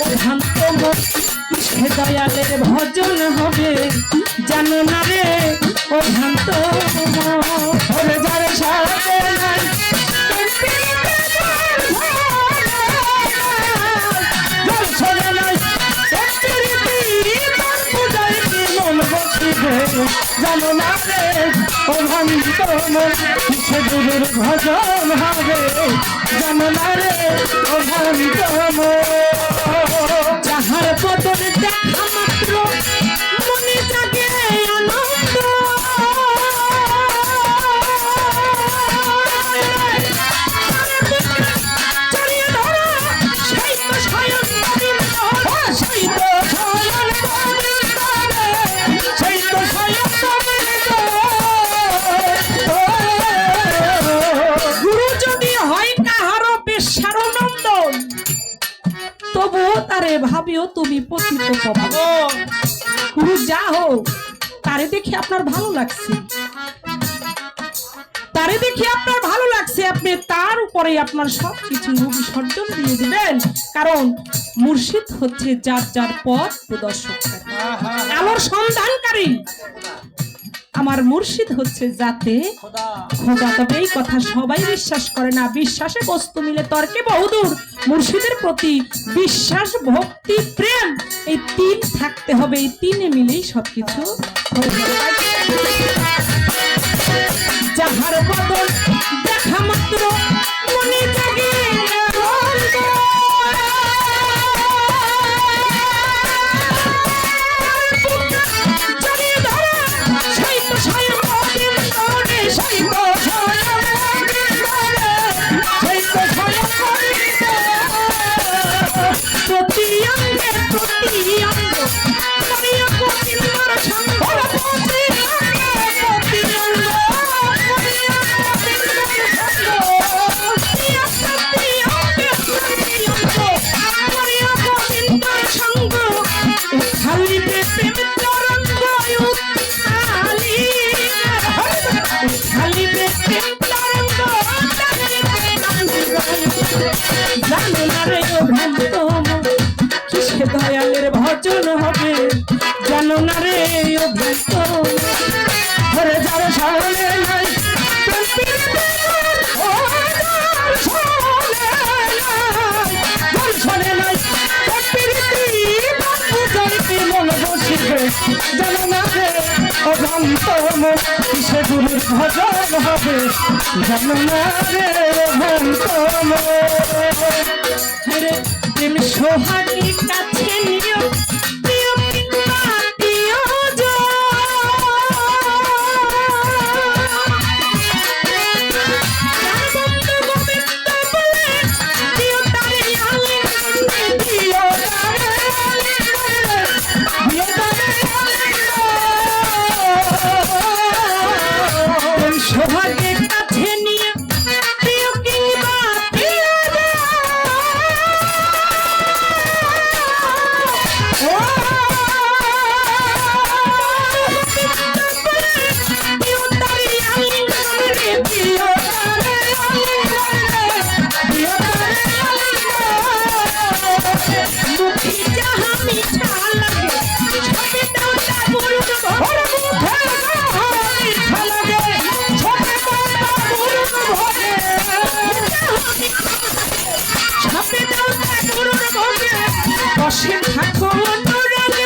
ও ভ্রান্ত মন সে দয়ালের ভজন হবে জানো না রে ও ভ্রান্ত মন যার সাথে নাই জানো না রে ও ভ্রান্ত মন সে গুরুর ভজন হবে জানো না রে ও ভ্রান্ত মন যাহার বদন দেখা মাত্র মনে জাগে আনন্দ তারে ভাবিও তুমি পতিত পাবো গুরু যা হোক তারে দেখে আপনার ভালো লাগছে তারে দেখে আপনার ভালো লাগছে আপনি তার উপরে আপনার সবকিছু বিসর্জন দিয়ে দিবেন কারণ মুর্শিদ হচ্ছে যার যার পথ প্রদর্শককারী আলোর সন্ধানকারী আমার মুর্শিদ হচ্ছে যাতে খোদা তবে এই কথা সবাই বিশ্বাস করে না বিশ্বাসে বস্তু মিলে তর্কে বহুদূর মুর্শিদের প্রতি বিশ্বাস ভক্তি প্রেম এই তিন থাকতে হবে এই তিনে মিলেই সবকিছু যাহার বদল দেখা মাত্র মনে জাগে দয়ালের ভজন হবে জানো না রে ও ভক্ত ঘরে যার সামনে নাই জানো না রে ও ভক্ত সে গুরুর ভজন হবে জানো না রে ও ভক্ত প্রেম সোহাগী কাছে নিও প্রিয় প্রিয় সোহাগী কাছে নিয়ে প্রিয় কিংবা বসে থাকো অনুরাগে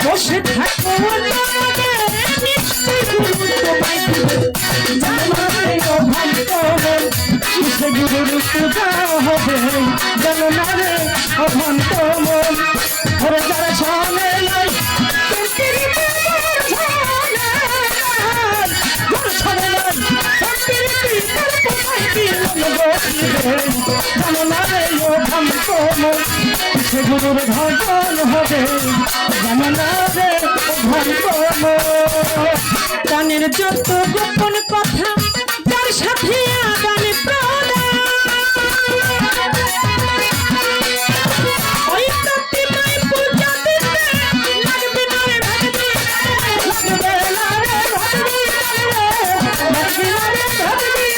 বসে থাকো অনুরাগে নিশ্চয় গুরু তোমায় দিবে জানো রে ও ভক্ত সে গুরুর পূজা হবে জানো না রে ও ভক্ত মন ঘরে যারা সামনে নাই জানো না রে ও ভক্ত মন সে গুরুর ভজন হবে জানো না রে ও ভক্ত মন প্রাণের যত গোপন কথা যার সাথে আদান প্রদান ওই প্রতিমায় পূজা দিতে লাগবে না রে ভক্তি লাগবে না রে ভক্তি লাগবে না রে ভক্তি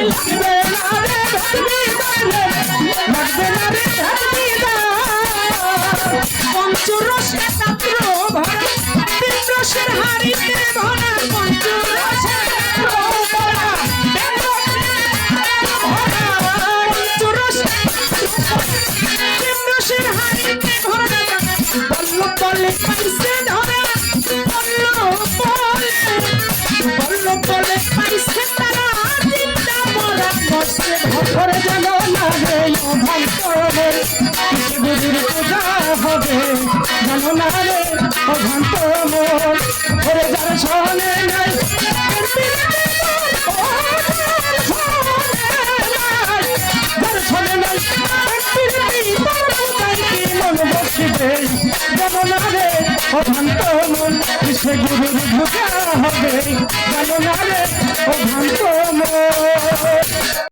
লাগবে না রে ভেদবিধান, লাগবে না রে ভেদবিধান। পঞ্চরসে পাত্র ভরা প্রেম রসের হাড়িতে ভরা পঞ্চরসে পাত্র ভরা প্রেম রসের হাড়িতে ভরা বল্লভ বলে পাইছে ধরা বল্লভ বলে পাইছে তারা চিন্তা মরা বসে ঘরে যেন না রে অভ্যন্তরে গুরুর পূজা হবে, জানো না রে অভ্যন্তর ঘরে যার সনে নাই যার সনে নাই মন বসিবে, জানো না রে অভ্যন্তর সে গুরুর পূজা হবে, জানো না রে অভ্যন্তর।